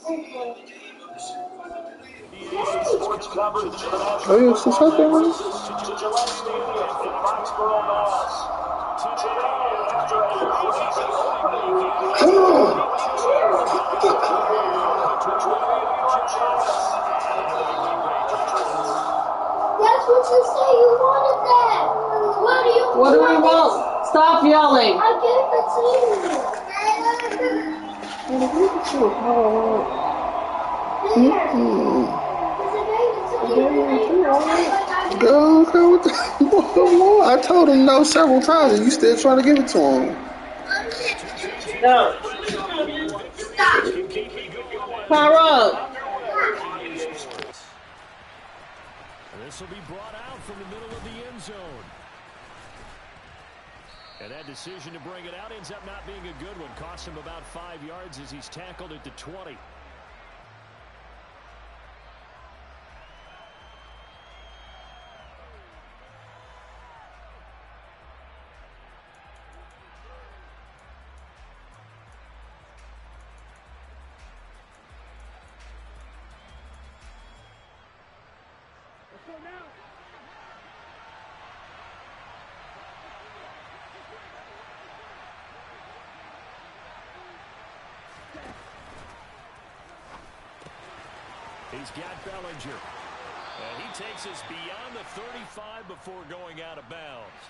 Oh, yeah, it's happening. That's what you say you wanted that. What do we want? Stop yelling. I gave it to you. Girl, what the I told him no several times, and you still trying to give it to him. No. Stop. Power. This will be brought out from the middle of the end zone. And that decision to bring it out ends up not being a good one. Costs him about 5 yards as he's tackled at the 20. He's got Bellinger. And he takes us beyond the 35 before going out of bounds.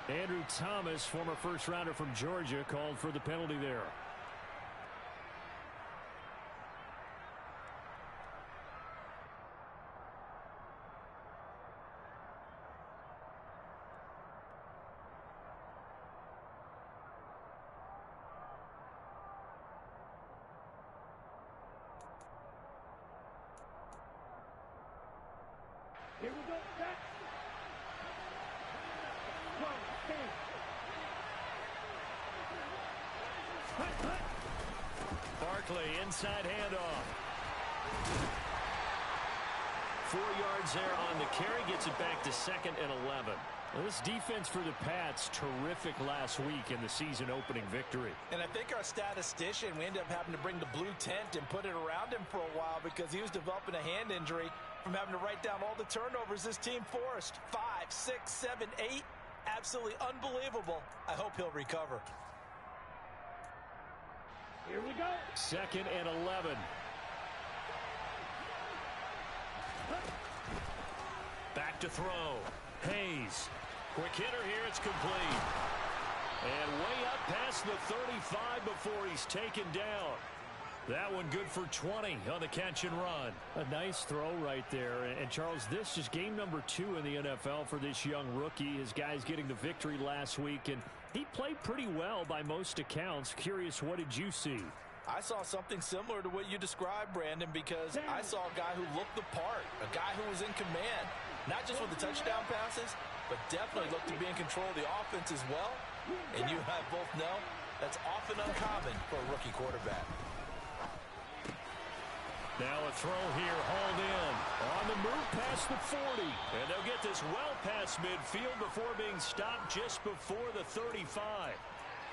Andrew Thomas, former first-rounder from Georgia, called for the penalty there. Here we go. Barkley, inside handoff. 4 yards there on the carry. Gets it back to 2nd and 11. Well, this defense for the Pats, terrific last week in the season opening victory. And I think our statistician, we ended up having to bring the blue tent and put it around him for a while because he was developing a hand injury from having to write down all the turnovers this team forced. 5, 6, 7, 8. Absolutely unbelievable. I hope he'll recover. Here we go. 2nd and 11. Back to throw. Hayes. Quick hitter here. It's complete. And way up past the 35 before he's taken down. That one good for 20 on the catch and run. A nice throw right there. And Charles, this is game number 2 in the NFL for this young rookie. His guys getting the victory last week, and he played pretty well by most accounts. Curious, what did you see? I saw something similar to what you described, Brandon, because I saw a guy who looked the part, a guy who was in command, not just with the touchdown passes, but definitely looked to be in control of the offense as well. And you and I both know that's often uncommon for a rookie quarterback. Now a throw here, hauled in. On the move past the 40. And they'll get this well past midfield before being stopped just before the 35.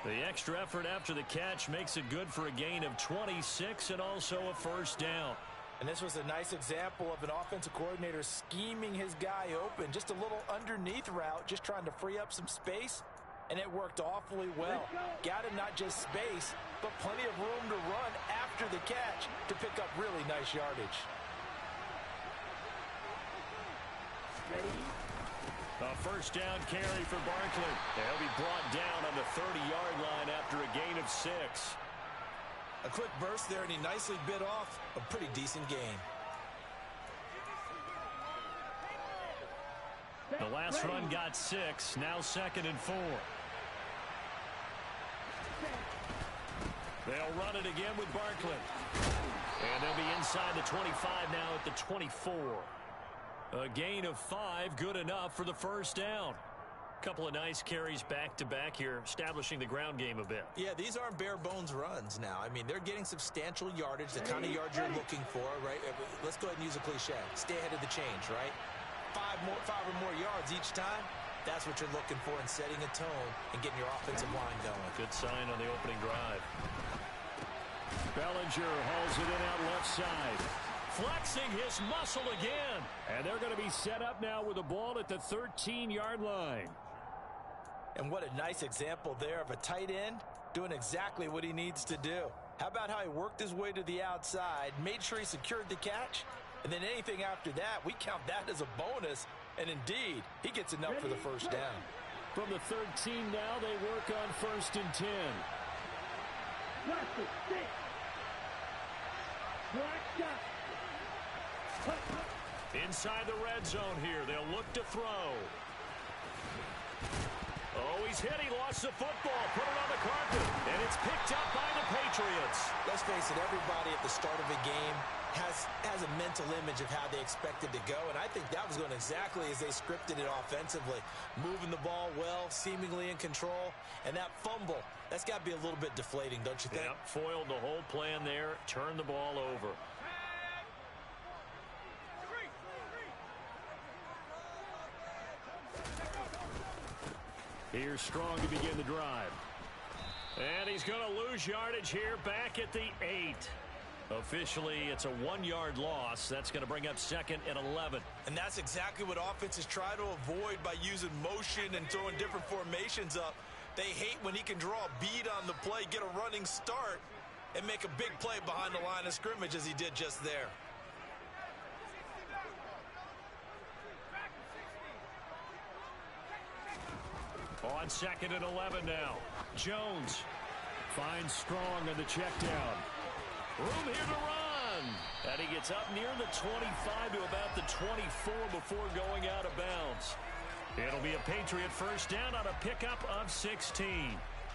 The extra effort after the catch makes it good for a gain of 26 and also a first down. And this was a nice example of an offensive coordinator scheming his guy open. Just a little underneath route, just trying to free up some space. And it worked awfully well. Got him not just space, but plenty of room to run after the catch to pick up really nice yardage. A first down carry for Barkley. They'll be brought down on the 30-yard line after a gain of 6. A quick burst there, and he nicely bit off a pretty decent gain. The last run got 6, now 2nd and 4. They'll run it again with Barkley. And they'll be inside the 25 now at the 24. A gain of 5, good enough for the first down. Couple of nice carries back-to-back here, establishing the ground game a bit. Yeah, these aren't bare-bones runs now. I mean, they're getting substantial yardage, the kind of yards you're looking for, right? Let's go ahead and use a cliche. Stay ahead of the change, right? 5 or more yards each time. That's what you're looking for in setting a tone and getting your offensive line going. Good sign on the opening drive. Bellinger hauls it in out left side. Flexing his muscle again. And they're going to be set up now with the ball at the 13-yard line. And what a nice example there of a tight end doing exactly what he needs to do. How about how he worked his way to the outside, made sure he secured the catch, and then anything after that, we count that as a bonus. And indeed, he gets enough for the first down. From the 13 now, they work on 1st and 10. Inside the red zone here. They'll look to throw. Oh, he's hit. He lost the football. Put it on the carpet. And it's picked up by the Patriots. Let's face it, everybody at the start of a game has a mental image of how they expect it to go. And I think that was going exactly as they scripted it offensively. Moving the ball well, seemingly in control. And that fumble, that's got to be a little bit deflating, don't you think? Yep, foiled the whole plan there. Turned the ball over. Here's Strong to begin the drive. And he's going to lose yardage here back at the 8. Officially, it's a 1-yard loss. That's going to bring up 2nd and 11. And that's exactly what offenses try to avoid by using motion and throwing different formations up. They hate when he can draw a bead on the play, get a running start, and make a big play behind the line of scrimmage as he did just there. On 2nd and 11 now. Jones finds Strong on the check down. Room here to run. And he gets up near the 25 to about the 24 before going out of bounds. It'll be a Patriot first down on a pickup of 16.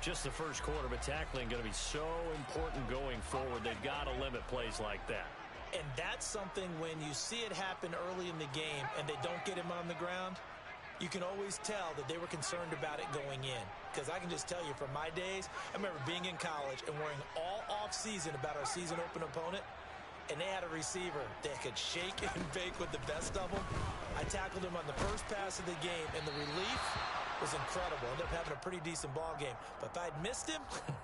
Just the first quarter, but tackling going to be so important going forward. They've got to limit plays like that. And that's something when you see it happen early in the game and they don't get him on the ground, you can always tell that they were concerned about it going in. Because I can just tell you from my days, I remember being in college and worrying all off-season about our season open opponent, and they had a receiver that could shake and bake with the best of them. I tackled him on the first pass of the game, and the relief was incredible. Ended up having a pretty decent ball game. But if I'd missed him,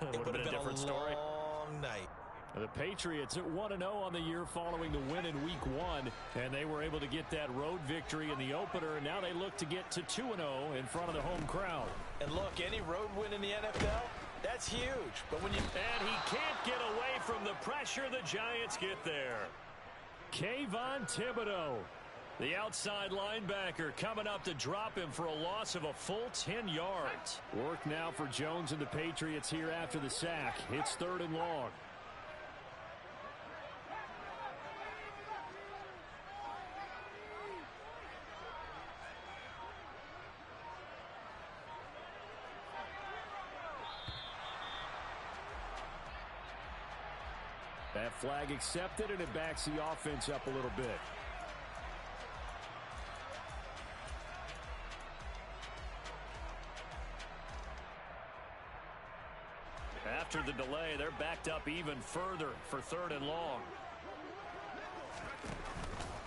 it would have been a different story. Long night. The Patriots at 1-0 on the year following the win in Week 1, and they were able to get that road victory in the opener, and now they look to get to 2-0 in front of the home crowd. And look, any road win in the NFL, that's huge. But when you... And he can't get away from the pressure. The Giants get there. Kayvon Thibodeau, the outside linebacker, coming up to drop him for a loss of a full 10 yards. Work now for Jones and the Patriots here after the sack. It's 3rd and long. That flag accepted, and it backs the offense up a little bit. After the delay, they're backed up even further for 3rd and long.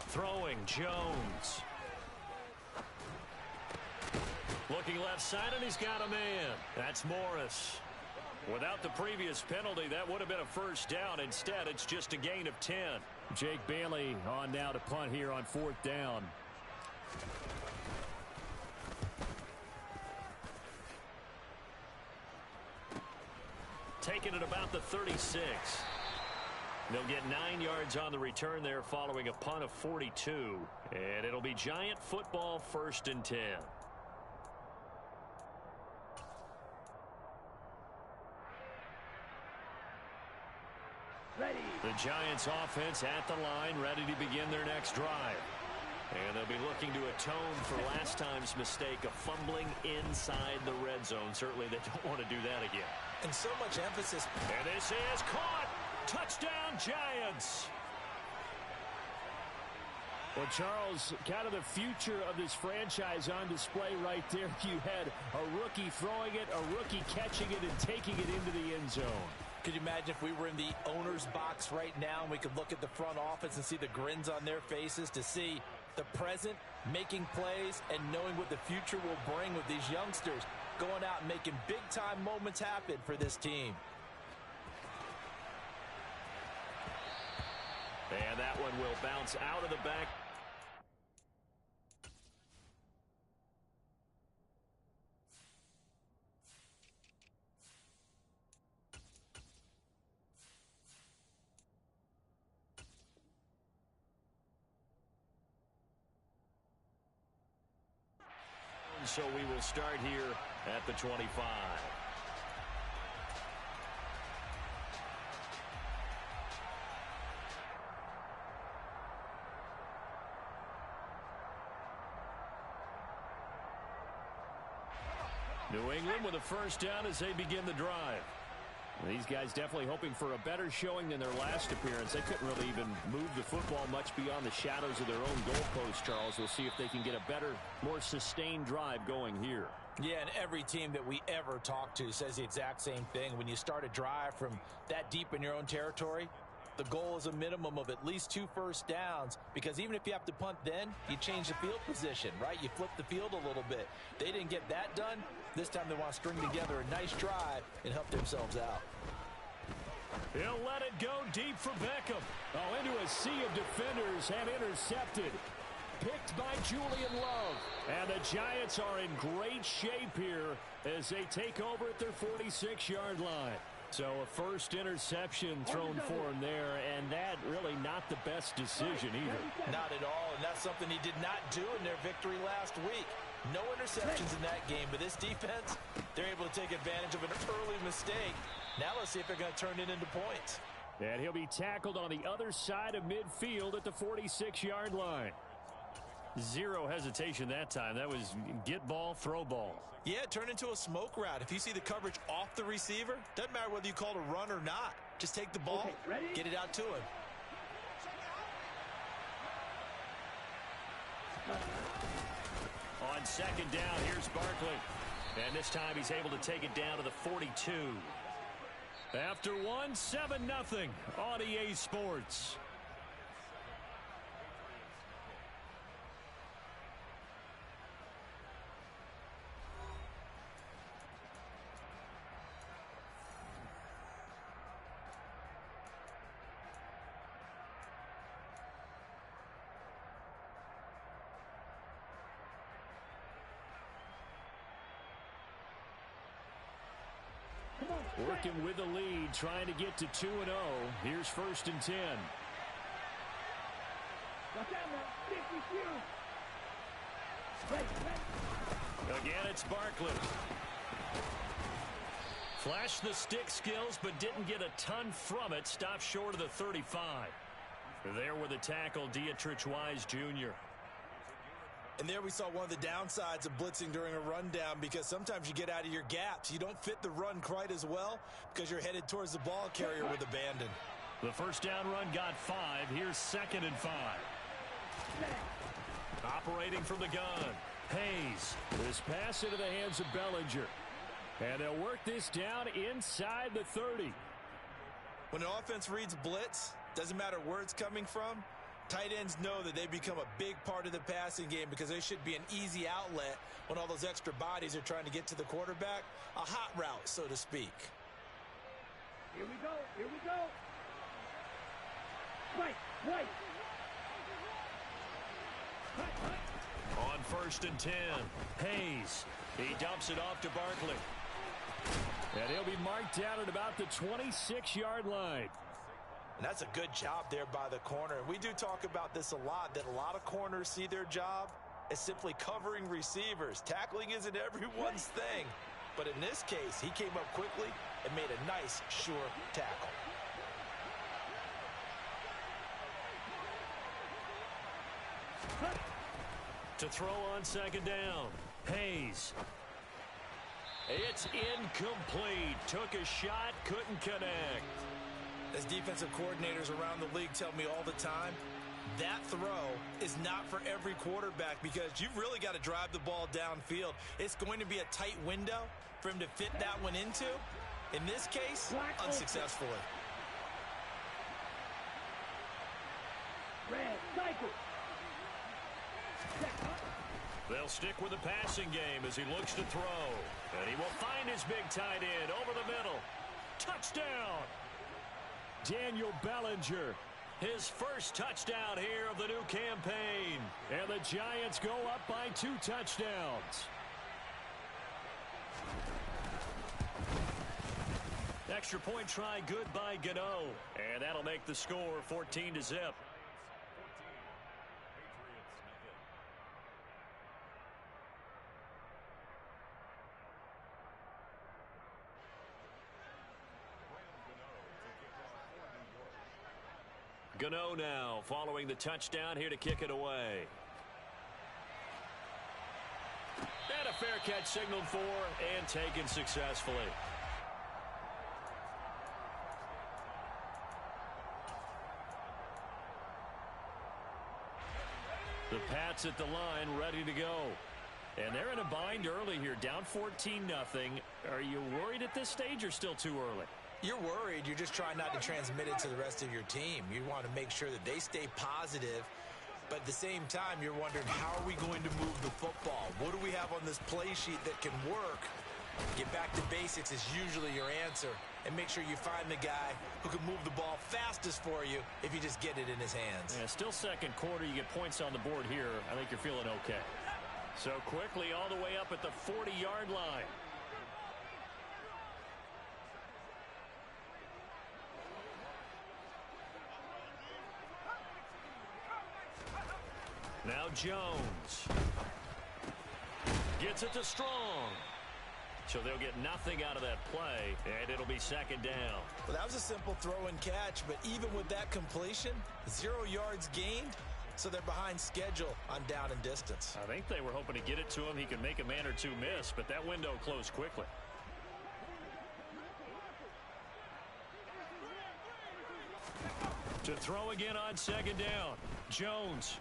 Throwing, Jones. Looking left side, and he's got a man. That's Morris. Without the previous penalty, that would have been a first down. Instead, it's just a gain of 10. Jake Bailey on now to punt here on 4th down. Taking it about the 36. They'll get 9 yards on the return there following a punt of 42. And it'll be Giant football 1st and 10. Ready. The Giants offense at the line, ready to begin their next drive. And they'll be looking to atone for last time's mistake of fumbling inside the red zone. Certainly they don't want to do that again. And so much emphasis. And this is caught. Touchdown, Giants. Well, Charles, kind of the future of this franchise on display right there. You had a rookie throwing it, a rookie catching it, and taking it into the end zone. Could you imagine if we were in the owner's box right now and we could look at the front office and see the grins on their faces, to see the present making plays and knowing what the future will bring with these youngsters going out and making big-time moments happen for this team. And that one will bounce out of the back. So we will start here at the 25. New England with a first down as they begin the drive. These guys definitely hoping for a better showing than their last appearance. They couldn't really even move the football much beyond the shadows of their own goalpost, Charles. We'll see if they can get a better, more sustained drive going here. Yeah, and every team that we ever talk to says the exact same thing. When you start a drive from that deep in your own territory, the goal is a minimum of at least 2 first downs, because even if you have to punt then, you change the field position, right? You flip the field a little bit. They didn't get that done. This time they want to string together a nice drive and help themselves out. He'll let it go deep for Beckham. Oh, into a sea of defenders and intercepted. Picked by Julian Love. And the Giants are in great shape here as they take over at their 46-yard line. So a first interception thrown for him there, and that really not the best decision either. Not at all, and that's something he did not do in their victory last week. No interceptions in that game, but this defense, they're able to take advantage of an early mistake. Now let's see if they're going to turn it into points. And he'll be tackled on the other side of midfield at the 46-yard line. Zero hesitation that time. That was get ball, throw ball. Yeah, turn into a smoke route. If you see the coverage off the receiver, doesn't matter whether you call it a run or not. Just take the ball, get it out to him. On second down, here's Barkley. And this time he's able to take it down to the 42. After one, 7-0 on EA Sports. Working with the lead, trying to get to 2-0. Here's 1st and 10. Again, it's Barkley. Flashed the stick skills, but didn't get a ton from it. Stopped short of the 35. There with the tackle, Dietrich Wise Jr. And there we saw one of the downsides of blitzing during a rundown, because sometimes you get out of your gaps. You don't fit the run quite as well because you're headed towards the ball carrier with abandon. The first down run got 5. Here's 2nd and 5. Operating from the gun. Hayes. This pass into the hands of Bellinger. And they'll work this down inside the 30. When an offense reads blitz, doesn't matter where it's coming from, tight ends know that they become a big part of the passing game, because they should be an easy outlet when all those extra bodies are trying to get to the quarterback. A hot route, so to speak. Here we go. Here we go. Right. On 1st and 10, Hayes. He dumps it off to Barkley. And he'll be marked down at about the 26-yard line. And that's a good job there by the corner. And we do talk about this a lot, that a lot of corners see their job as simply covering receivers. Tackling isn't everyone's thing. But in this case, he came up quickly and made a nice, sure tackle. To throw on 2nd down, Hayes. It's incomplete. Took a shot, couldn't connect. As defensive coordinators around the league tell me all the time, that throw is not for every quarterback, because you've really got to drive the ball downfield. It's going to be a tight window for him to fit that one into. In this case, unsuccessfully. Red, cycle. They'll stick with the passing game as he looks to throw. And he will find his big tight end over the middle. Touchdown! Daniel Bellinger. His first touchdown here of the new campaign. And the Giants go up by 2 touchdowns. Extra point try good by Gano. And that'll make the score 14-0. Gano now following the touchdown here to kick it away. And a fair catch signaled for and taken successfully. The Pats at the line ready to go. And they're in a bind early here, down 14-0. Are you worried at this stage or still too early? You're worried. You're just trying not to transmit it to the rest of your team. You want to make sure that they stay positive. But at the same time, you're wondering, how are we going to move the football? What do we have on this play sheet that can work? Get back to basics is usually your answer. And make sure you find the guy who can move the ball fastest for you if you just get it in his hands. Yeah, still second quarter. You get points on the board here. I think you're feeling okay. So quickly all the way up at the 40-yard line. Now Jones gets it to Strong. So they'll get nothing out of that play, and it'll be second down. Well, that was a simple throw and catch, but even with that completion, 0 yards gained, so they're behind schedule on down and distance. I think they were hoping to get it to him. He could make a man or two miss, but that window closed quickly. To throw again on second down. Jones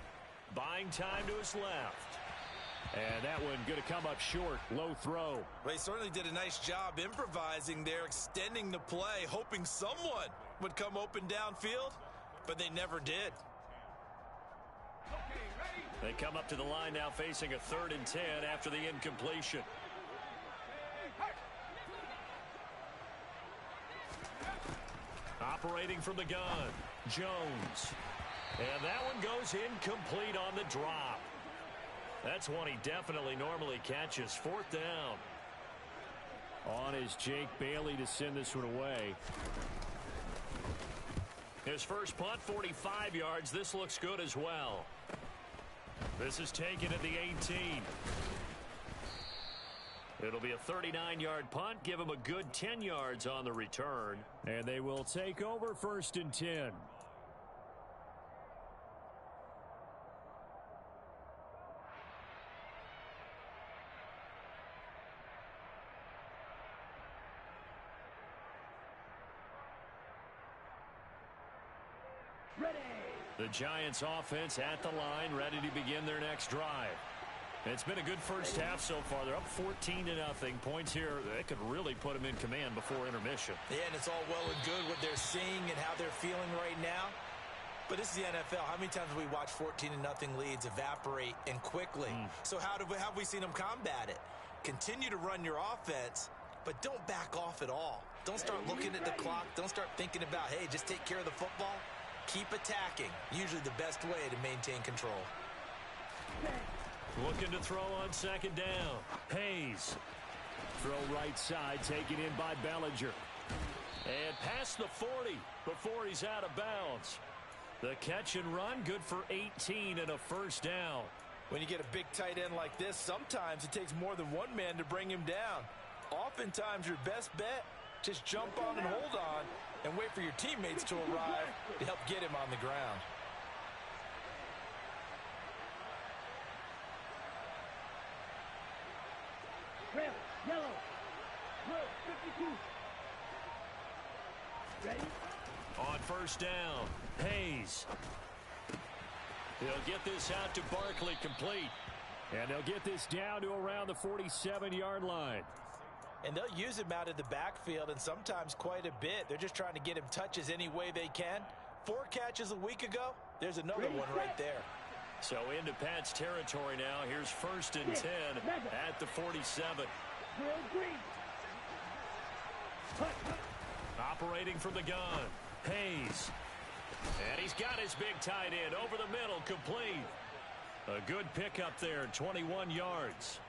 buying time to his left. And that one going to come up short. Low throw. Well, he certainly did a nice job improvising there, extending the play, hoping someone would come open downfield, but they never did. They come up to the line now facing a 3rd and 10 after the incompletion. Operating from the gun, Jones. And that one goes incomplete on the drop. That's one he definitely normally catches. 4th down. On is Jake Bailey to send this one away. His first punt, 45 yards. This looks good as well. This is taken at the 18. It'll be a 39-yard punt. Give him a good 10 yards on the return. And they will take over 1st and 10. Ready. The Giants offense at the line, ready to begin their next drive. It's been a good first half so far. They're up 14-0. Points here, that could really put them in command before intermission. Yeah, and it's all well and good what they're seeing and how they're feeling right now. But this is the NFL. How many times have we watched 14-0 leads evaporate and quickly? So how have we seen them combat it? Continue to run your offense, but don't back off at all. Don't start looking at the clock. Don't start thinking about, hey, just take care of the football. Keep attacking. Usually the best way to maintain control. Looking to throw on second down. Hayes. Throw right side, taken in by Bellinger. And past the 40 before he's out of bounds. The catch and run, good for 18 and a 1st down. When you get a big tight end like this, sometimes it takes more than one man to bring him down. Oftentimes your best bet, just jump on and hold on and wait for your teammates to arrive to help get him on the ground. Red, yellow, blue, 52. Ready? On 1st down, Hayes. He'll get this out to Barkley complete. And they'll get this down to around the 47-yard line. And they'll use him out of the backfield, and sometimes quite a bit. They're just trying to get him touches any way they can. 4 catches a week ago. There's another one right there. So into Pat's territory now. Here's 1st and 10 at the 47. Green. Operating from the gun, Hayes. And he's got his big tight end over the middle, complete. A good pickup there, 21 yards.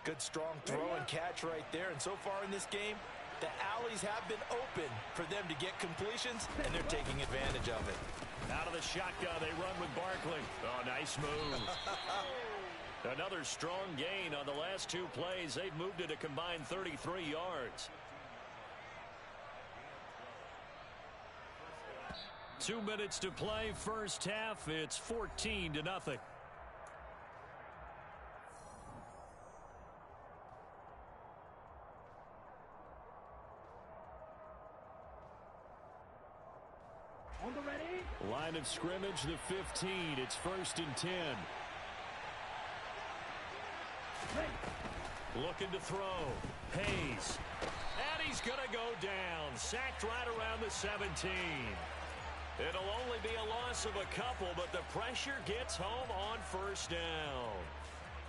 Good strong throw and catch right there. And so far in this game, the alleys have been open for them to get completions, and they're taking advantage of it. Out of the shotgun, they run with Barkley. Oh, nice move. Another strong gain on the last two plays. They've moved it a combined 33 yards. 2 minutes to play, first half. It's 14-0. On the ready. Line of scrimmage, the 15. It's 1st and 10. Looking to throw. Hayes. And he's going to go down. Sacked right around the 17. It'll only be a loss of a couple, but the pressure gets home on first down.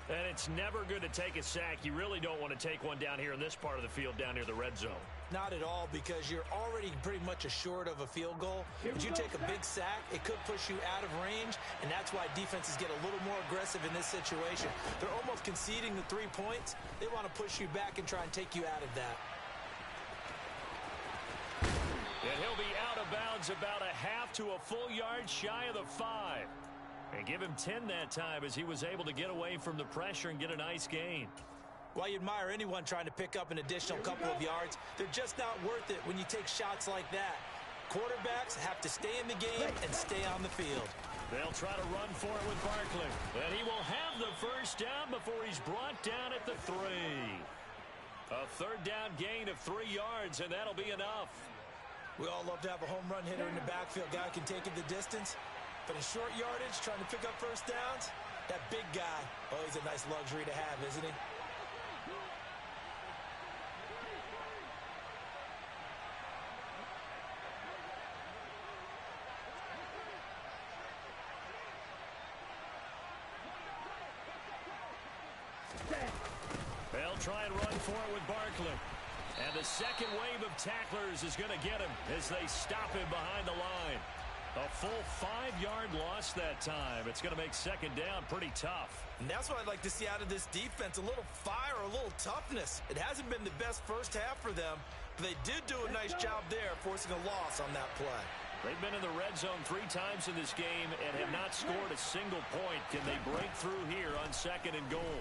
And it's never good to take a sack. You really don't want to take one down here in this part of the field, down near the red zone. Not at all, because you're already pretty much assured of a field goal. If you take a big sack, it could push you out of range, and that's why defenses get a little more aggressive in this situation. They're almost conceding the 3 points. They want to push you back and try and take you out of that. And he'll be out of bounds about a half to a full yard shy of the 5. And give him 10 that time as he was able to get away from the pressure and get a nice gain. Well, you admire anyone trying to pick up an additional couple of yards. They're just not worth it when you take shots like that. Quarterbacks have to stay in the game and stay on the field. They'll try to run for it with Barkley. And he will have the first down before he's brought down at the 3. A third down gain of 3 yards, and that'll be enough. We all love to have a home run hitter in the backfield. Guy can take it the distance. But in short yardage, trying to pick up first downs, that big guy, oh, he's a nice luxury to have, isn't he? They'll try and run for it with Barkley. And the second wave of tacklers is going to get him as they stop him behind the line. A full 5-yard loss that time. It's going to make second down pretty tough. And that's what I'd like to see out of this defense, a little fire, a little toughness. It hasn't been the best first half for them, but they did do a nice job there, forcing a loss on that play. They've been in the red zone 3 times in this game and have not scored a single point. Can they break through here on 2nd and goal?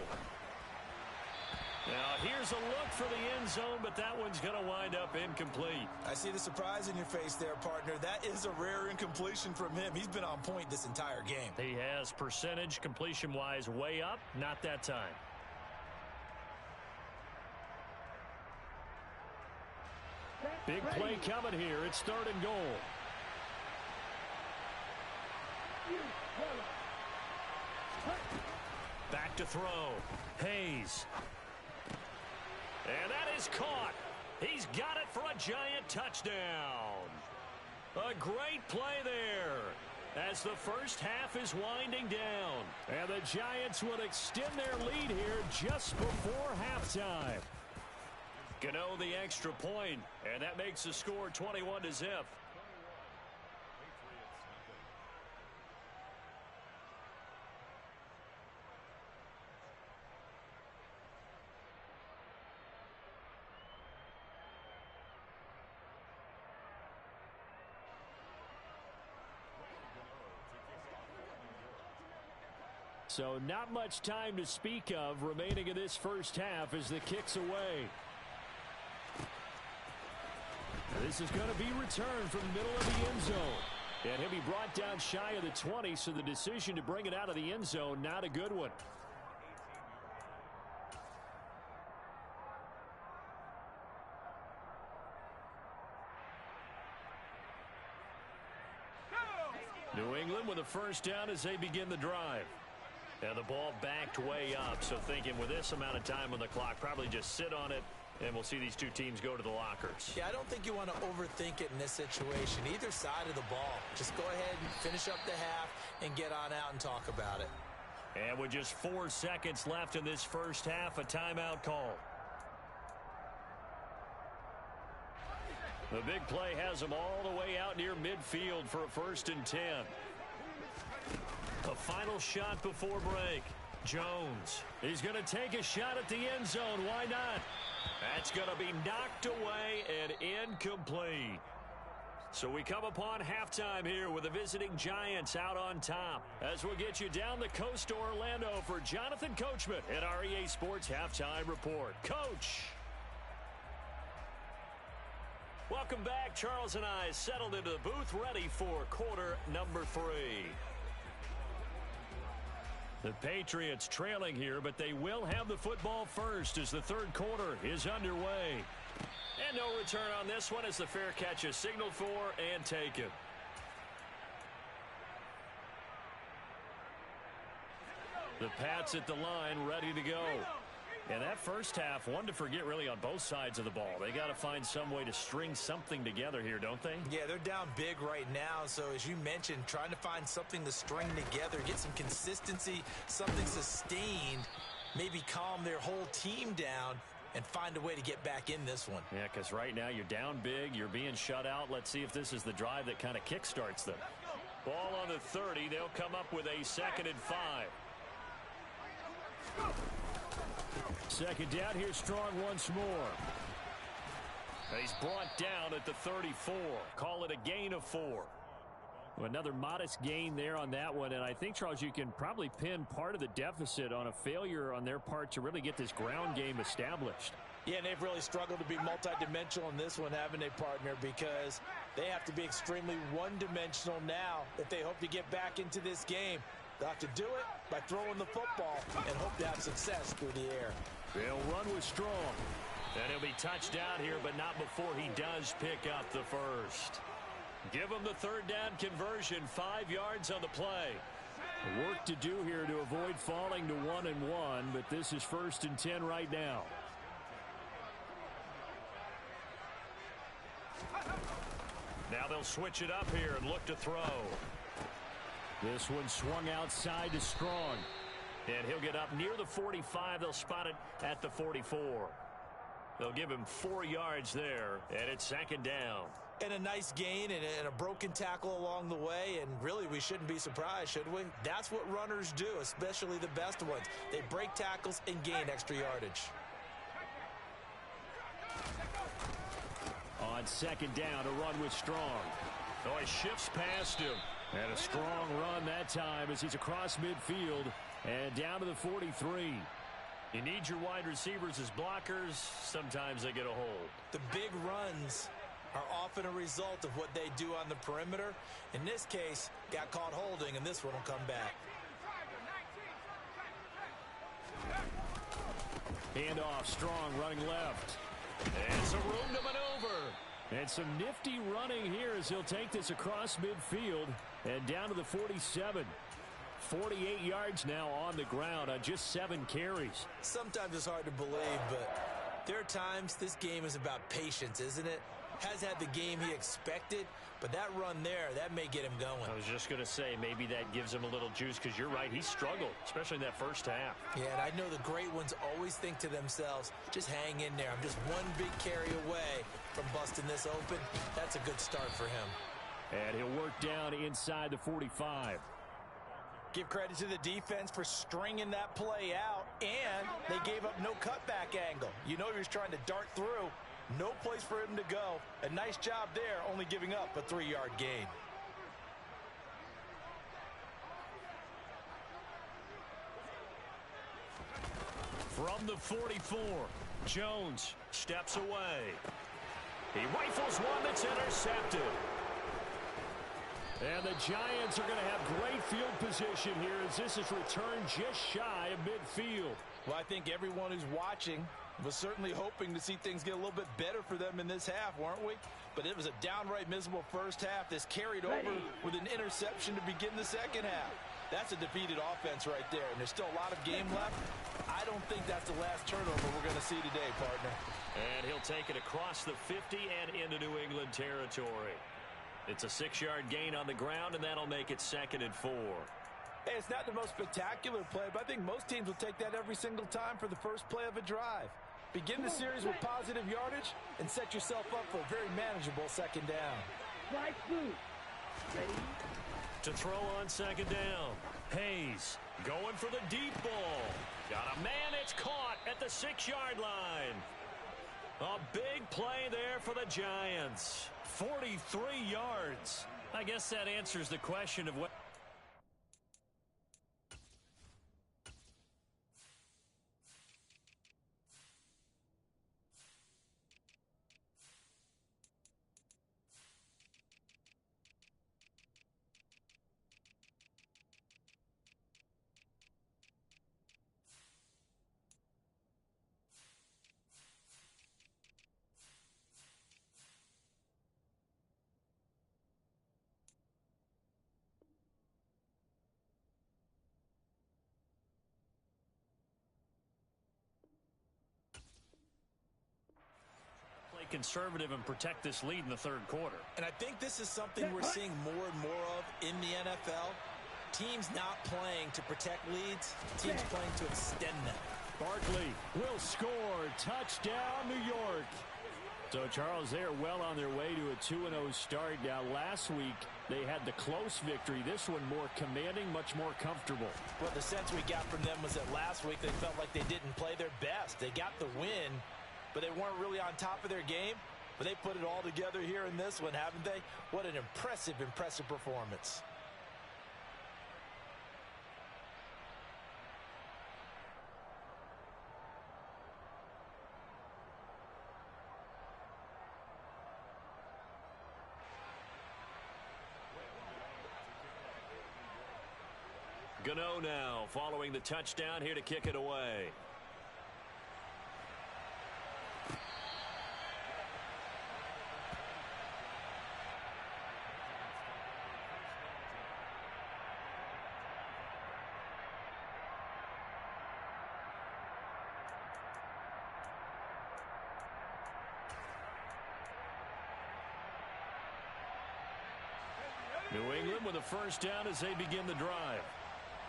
Now, here's a look for the end zone, but that one's going to wind up incomplete. I see the surprise in your face there, partner. That is a rare incompletion from him. He's been on point this entire game. He has percentage completion-wise way up, not that time. Big play coming here. It's 3rd and goal. Back to throw. Hayes. And that is caught. He's got it for a giant touchdown. A great play there as the first half is winding down. And the Giants will extend their lead here just before halftime. Gano the extra point, and that makes the score 21-0. So not much time to speak of remaining in this first half as the kick's away. This is going to be returned from the middle of the end zone. And he'll be brought down shy of the 20, so the decision to bring it out of the end zone, not a good one. New England with a first down as they begin the drive. And the ball backed way up, so thinking with this amount of time on the clock, probably just sit on it, and we'll see these two teams go to the lockers. Yeah, I don't think you want to overthink it in this situation. Either side of the ball. Just go ahead and finish up the half and get on out and talk about it. And with just 4 seconds left in this first half, a timeout call. The big play has them all the way out near midfield for a 1st and 10. A final shot before break. Jones, he's going to take a shot at the end zone. Why not? That's going to be knocked away and incomplete. So we come upon halftime here with the visiting Giants out on top. As we'll get you down the coast to Orlando for Jonathan Coachman at our EA Sports Halftime Report. Coach. Welcome back. Charles and I settled into the booth ready for quarter number 3. The Patriots trailing here, but they will have the football first as the third quarter is underway. And no return on this one as the fair catch is signaled for and taken. The Pats at the line ready to go. And that first half, one to forget really on both sides of the ball. They got to find some way to string something together here, don't they? Yeah, they're down big right now. So as you mentioned, trying to find something to string together, get some consistency, something sustained, maybe calm their whole team down and find a way to get back in this one. Yeah, because right now you're down big, you're being shut out. Let's see if this is the drive that kind of kickstarts them. Ball on the 30. They'll come up with a 2nd and 5. Second down here, strong once more. He's brought down at the 34. Call it a gain of 4. Another modest gain there on that one, and I think, Charles, you can probably pin part of the deficit on a failure on their part to really get this ground game established. Yeah, and they've really struggled to be multidimensional in this one, haven't they, partner? Because they have to be extremely one-dimensional now if they hope to get back into this game. They'll have to do it by throwing the football and hope to have success through the air. They'll run with Strong. And he'll be touched down here, but not before he does pick up the first. Give him the third down conversion, 5 yards on the play. Work to do here to avoid falling to 1-1, but this is 1st and 10 right now. Now they'll switch it up here and look to throw. This one swung outside to Strong. And he'll get up near the 45. They'll spot it at the 44. They'll give him 4 yards there, and it's 2nd down. And a nice gain and a broken tackle along the way, and really we shouldn't be surprised, should we? That's what runners do, especially the best ones. They break tackles and gain extra yardage. On 2nd down, a run with Strong. Oh, he shifts past him. And a strong run that time as he's across midfield and down to the 43. You need your wide receivers as blockers. Sometimes they get a hold. The big runs are often a result of what they do on the perimeter. In this case, got caught holding, and this one will come back. Handoff, Strong running left. And some room to maneuver. And some nifty running here as he'll take this across midfield and down to the 47. 48 yards now on the ground on just 7 carries. Sometimes it's hard to believe, but there are times this game is about patience, isn't it? Has had the game he expected, but that run there, that may get him going. I was just going to say, maybe that gives him a little juice because you're right, he struggled, especially in that first half. Yeah, and I know the great ones always think to themselves, just hang in there. I'm just one big carry away from busting this open. That's a good start for him. And he'll work down inside the 45. Give credit to the defense for stringing that play out, and they gave up no cutback angle. You know he was trying to dart through. No place for him to go. A nice job there, only giving up a 3-yard gain. From the 44, Jones steps away. He rifles one that's intercepted. And the Giants are going to have great field position here as this is returned just shy of midfield. Well, I think everyone who's watching was certainly hoping to see things get a little bit better for them in this half, weren't we? But it was a downright miserable first half. This carried over with an interception to begin the second half. That's a defeated offense right there, and there's still a lot of game left. I don't think that's the last turnover we're going to see today, partner. And he'll take it across the 50 and into New England territory. It's a 6-yard gain on the ground, and that'll make it 2nd and 4. Hey, it's not the most spectacular play, but I think most teams will take that every single time for the first play of a drive. Begin the series with positive yardage and set yourself up for a very manageable second down. Right boot. Ready? To throw on second down. Hayes going for the deep ball. Got a man, it's caught at the 6-yard line. A big play there for the Giants. 43 yards. I guess that answers the question of what... play conservative and protect this lead in the third quarter. And I think this is something we're seeing more and more of in the NFL. Teams not playing to protect leads, teams playing to extend them. Barkley will score. Touchdown, New York. So, Charles, they are well on their way to a 2-0 start. Now, last week, they had the close victory. This one more commanding, much more comfortable. Well, the sense we got from them was that last week they felt like they didn't play their best. They got the win, but they weren't really on top of their game. But they put it all together here in this one, haven't they? What an impressive, impressive performance. Gano now following the touchdown here to kick it away. New England with a first down as they begin the drive.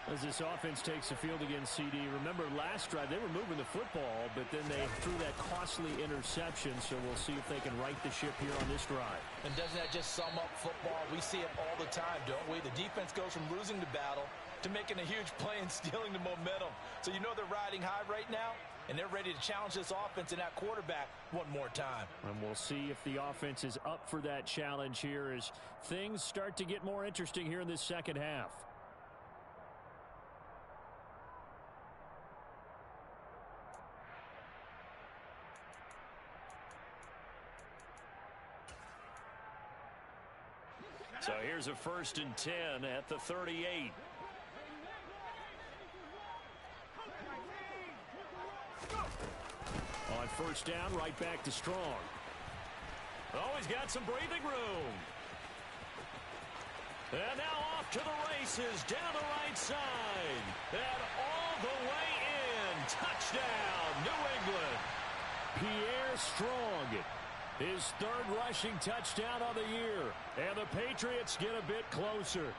As this offense takes the field against CD. Remember last drive they were moving the football, but then they threw that costly interception. So we'll see if they can right the ship here on this drive. And doesn't that just sum up football? We see it all the time, don't we? The defense goes from losing the battle to making a huge play and stealing the momentum. So you know they're riding high right now, and they're ready to challenge this offense and that quarterback one more time. And we'll see if the offense is up for that challenge here as things start to get more interesting here in this second half. So here's a 1st and 10 at the 38. On first down, right back to Strong. Oh, he's got some breathing room. And now off to the races, down the right side. And all the way in. Touchdown, New England. Pierre Strong. His 3rd rushing touchdown of the year. And the Patriots get a bit closer.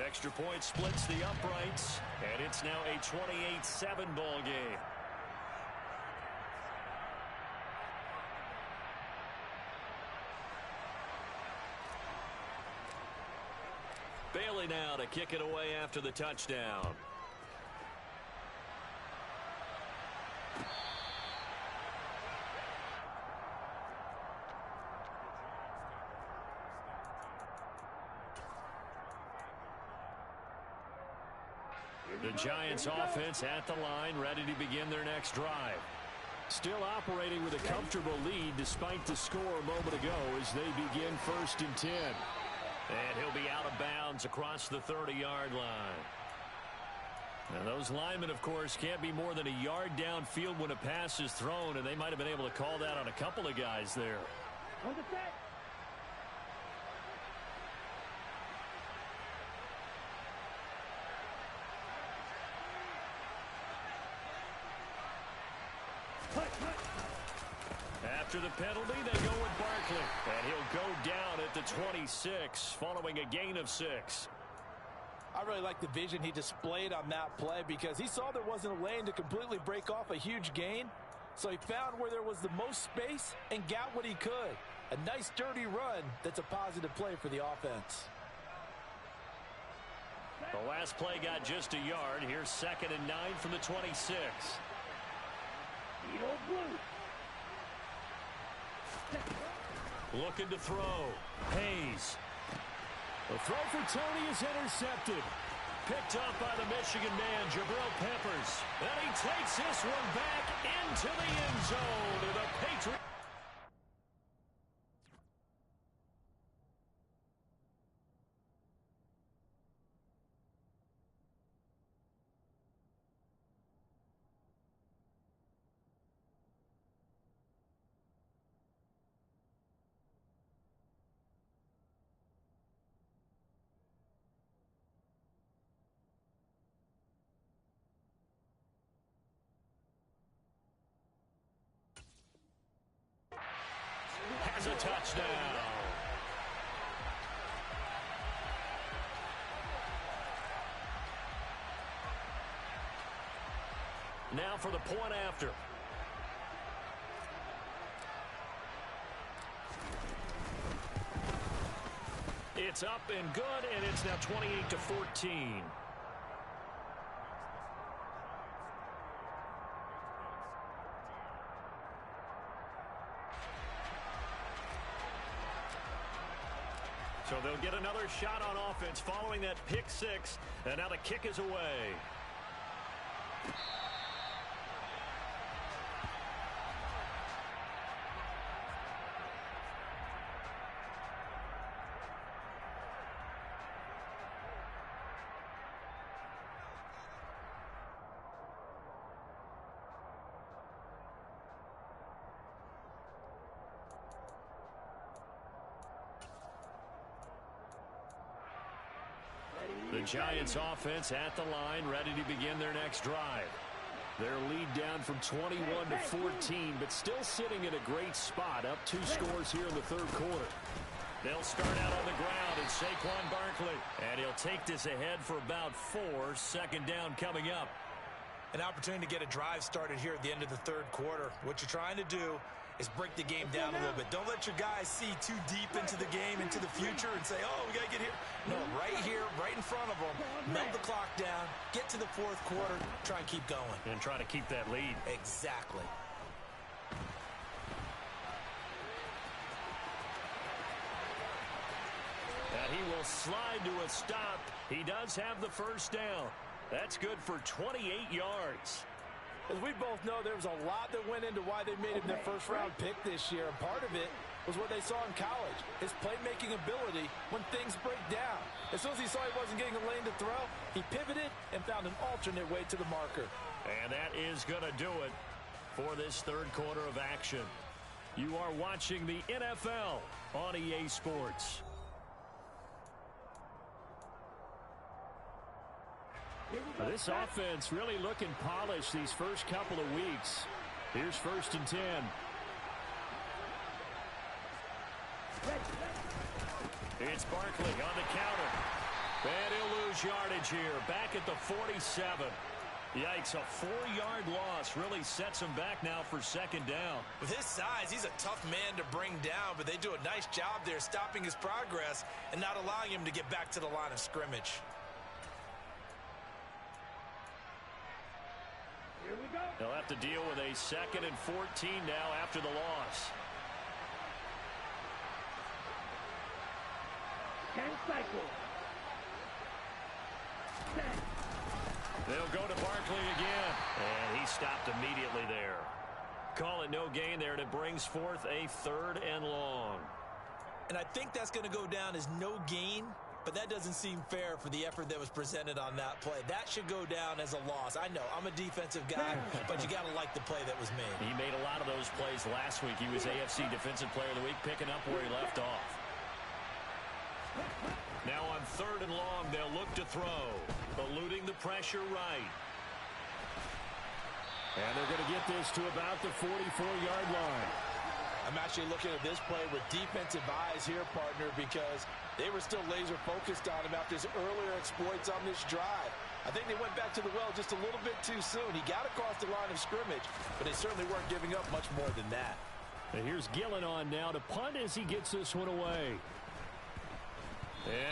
Extra point splits the uprights. And it's now a 28-7 ball game. Bailey now to kick it away after the touchdown. The Giants offense at the line, ready to begin their next drive. Still operating with a comfortable lead despite the score a moment ago as they begin 1st and 10. And he'll be out of bounds across the 30-yard line. Now those linemen, of course, can't be more than a yard downfield when a pass is thrown, and they might have been able to call that on a couple of guys there. On the set. After the penalty, they go with Barkley. And he'll go down at the 26 following a gain of 6. I really like the vision he displayed on that play because he saw there wasn't a lane to completely break off a huge gain. So he found where there was the most space and got what he could. A nice, dirty run that's a positive play for the offense. The last play got just a yard. Here's 2nd and 9 from the 26. Looking to throw. Hayes. The throw for Tony is intercepted. Picked up by the Michigan man, Jabril Peppers. And he takes this one back into the end zone. The Patriots. Has a touchdown. Now for the point after. It's up and good, and it's now 28-14. So they'll get another shot on offense following that pick six, and now the kick is away. The Giants offense at the line, ready to begin their next drive. Their lead down from 21-14, but still sitting in a great spot, up 2 scores here in the third quarter. They'll start out on the ground, and Saquon Barkley. And he'll take this ahead for about 4. 2nd down coming up. An opportunity to get a drive started here at the end of the third quarter. What you're trying to do is break the game down a little bit. Don't let your guys see too deep into the game, into the future, and say, oh, we got to get here. No, right here, right in front of them, melt the clock down, get to the fourth quarter, try and keep going. And try to keep that lead. Exactly. And he will slide to a stop. He does have the first down. That's good for 28 yards. As we both know, there was a lot that went into why they made him their first-round pick this year. And part of it was what they saw in college, his playmaking ability when things break down. As soon as he saw he wasn't getting a lane to throw, he pivoted and found an alternate way to the marker. And that is going to do it for this third quarter of action. You are watching the NFL on EA Sports. This offense really looking polished these first couple of weeks. Here's 1st and 10. It's Barkley on the counter. And he'll lose yardage here. Back at the 47. Yikes, a 4-yard loss really sets him back now for 2nd down. With his size, he's a tough man to bring down, but they do a nice job there stopping his progress and not allowing him to get back to the line of scrimmage. They'll have to deal with a 2nd and 14 now after the loss. They'll go to Barkley again. And he stopped immediately there. Call it no gain there, and it brings forth a 3rd and long. And I think that's going to go down as no gain, but that doesn't seem fair for the effort that was presented on that play. That should go down as a loss. I know, I'm a defensive guy, but you got to like the play that was made. He made a lot of those plays last week. He was AFC Defensive Player of the Week, picking up where he left off. Now on 3rd and long, they'll look to throw. Eluding the pressure right. And they're going to get this to about the 44-yard line. I'm actually looking at this play with defensive eyes here, partner, because they were still laser focused on him after his earlier exploits on this drive. I think they went back to the well just a little bit too soon. He got across the line of scrimmage, but they certainly weren't giving up much more than that. And here's Gillen on now to punt as he gets this one away.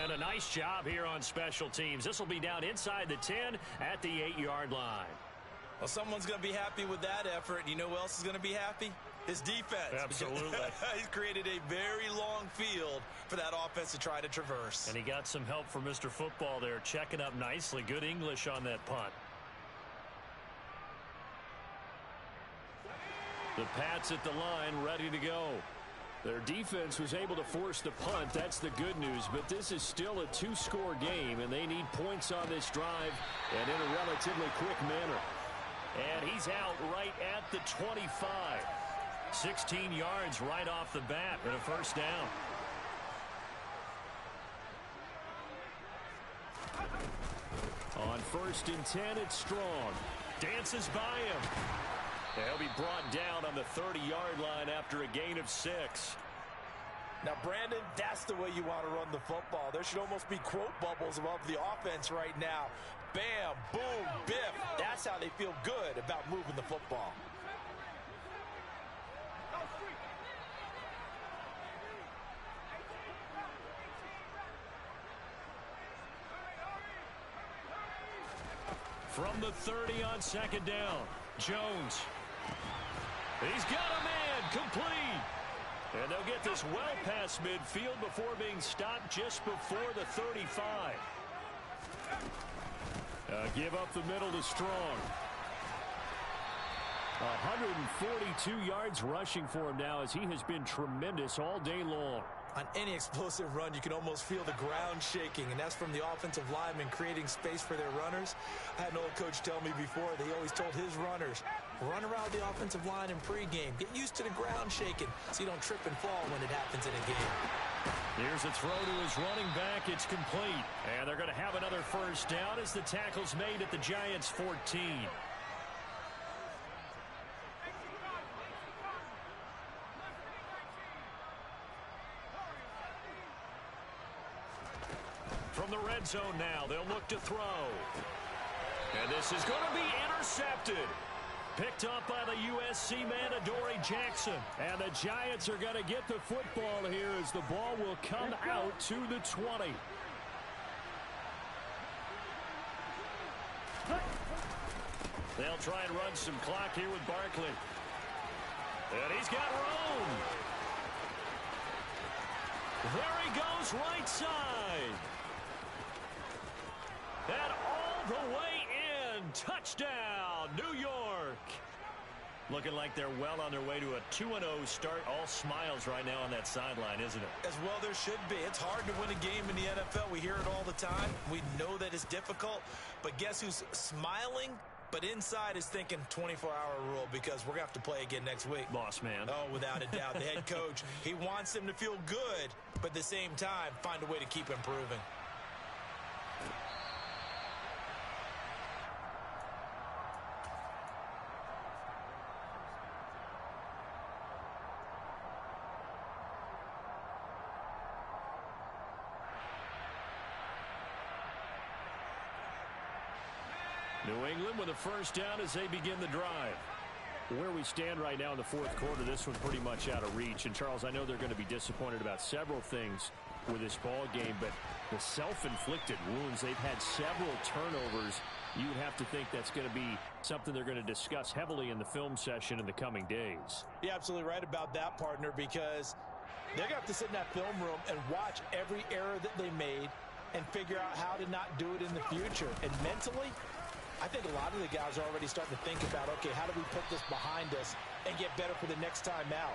And a nice job here on special teams. This will be down inside the 10 at the 8-yard line. Well, someone's going to be happy with that effort. You know who else is going to be happy? His defense. Absolutely. He's created a very long field for that offense to try to traverse. And he got some help from Mr. Football there, checking up nicely. Good English on that punt. The Pats at the line, ready to go. Their defense was able to force the punt. That's the good news. But this is still a 2-score game, and they need points on this drive and in a relatively quick manner. And he's out right at the 25. 16 yards right off the bat and a first down. On 1st and 10, it's Strong. Dances by him. He'll be brought down on the 30-yard line after a gain of 6. Now, Brandon, that's the way you want to run the football. There should almost be quote bubbles above the offense right now. Bam, boom, biff. That's how they feel good about moving the football. From the 30 on 2nd down, Jones. He's got a man, complete. And they'll get this well past midfield before being stopped just before the 35. Give up the middle to Strong. 142 yards rushing for him now as he has been tremendous all day long. On any explosive run, you can almost feel the ground shaking, and that's from the offensive linemen creating space for their runners. I had an old coach tell me before, they always told his runners, run around the offensive line in pregame. Get used to the ground shaking so you don't trip and fall when it happens in a game. Here's a throw to his running back. It's complete. And they're going to have another first down as the tackle's made at the Giants' 14. From the red zone now, they'll look to throw. And this is going to be intercepted. Picked up by the USC man, Adoree Jackson. And the Giants are going to get the football here as the ball will come out to the 20. They'll try and run some clock here with Barkley. And he's got room. There he goes, right side. And all the way in. Touchdown, New York. Looking like they're well on their way to a 2-0 start. All smiles right now on that sideline, isn't it? As well there should be. It's hard to win a game in the NFL. We hear it all the time. We know that it's difficult. But guess who's smiling? But inside is thinking 24-hour rule because we're going to have to play again next week. Boss man. Oh, without a doubt. The head coach, he wants them to feel good, but at the same time, find a way to keep improving. New England with a first down as they begin the drive. Where we stand right now in the fourth quarter, this one pretty much out of reach. And, Charles, I know they're going to be disappointed about several things with this ball game, but the self-inflicted wounds, they've had several turnovers. You would have to think that's going to be something they're going to discuss heavily in the film session in the coming days. You're absolutely right about that, partner, because they're going to have to sit in that film room and watch every error that they made and figure out how to not do it in the future. And mentally, I think a lot of the guys are already starting to think about, okay, how do we put this behind us and get better for the next time out?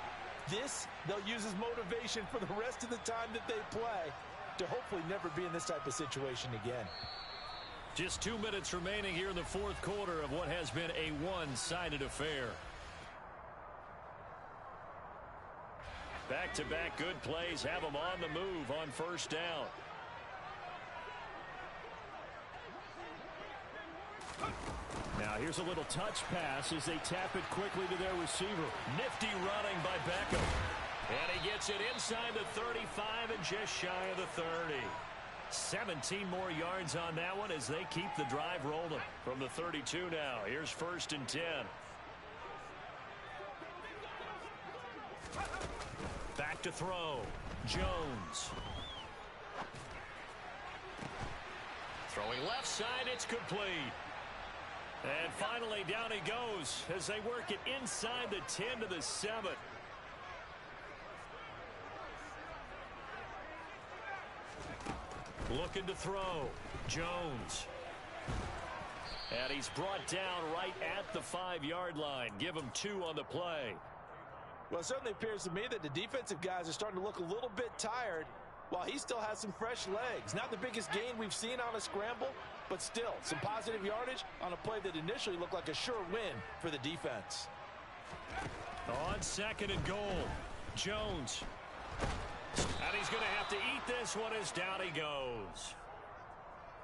This, they'll use as motivation for the rest of the time that they play to hopefully never be in this type of situation again. Just 2 minutes remaining here in the fourth quarter of what has been a one-sided affair. Back-to-back good plays have them on the move on first down. Now Here's a little touch pass as they tap it quickly to their receiver. Nifty running by Beckham. And he gets it inside the 35 and just shy of the 30. 17 more yards on that one as they keep the drive rolling. From the 32 now, here's 1st and 10. Back to throw. Jones. Throwing left side, it's complete. And finally, down he goes as they work it inside the 10 to the 7. Looking to throw. Jones. And he's brought down right at the 5-yard line. Give him 2 on the play. Well, it certainly appears to me that the defensive guys are starting to look a little bit tired while he still has some fresh legs. Not the biggest gain we've seen on a scramble, but still some positive yardage on a play that initially looked like a sure win for the defense. On 2nd and goal, Jones. And he's going to have to eat this one as down he goes.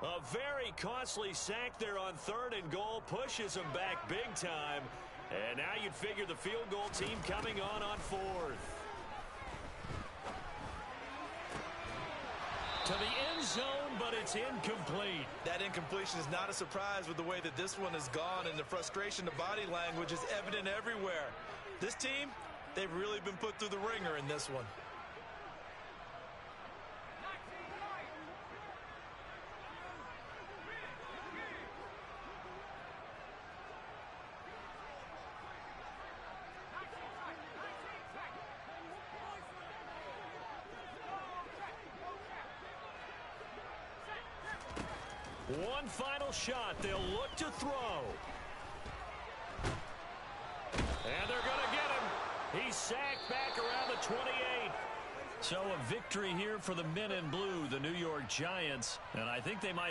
A very costly sack there on 3rd and goal. Pushes him back big time. And now you'd figure the field goal team coming on 4th. To the end zone, but it's incomplete. That incompletion is not a surprise with the way that this one has gone, and the frustration, the body language is evident everywhere. This team, they've really been put through the ringer in this one. One final shot. They'll look to throw. And they're going to get him. He's sacked back around the 28. So a victory here for the men in blue, the New York Giants. And I think they might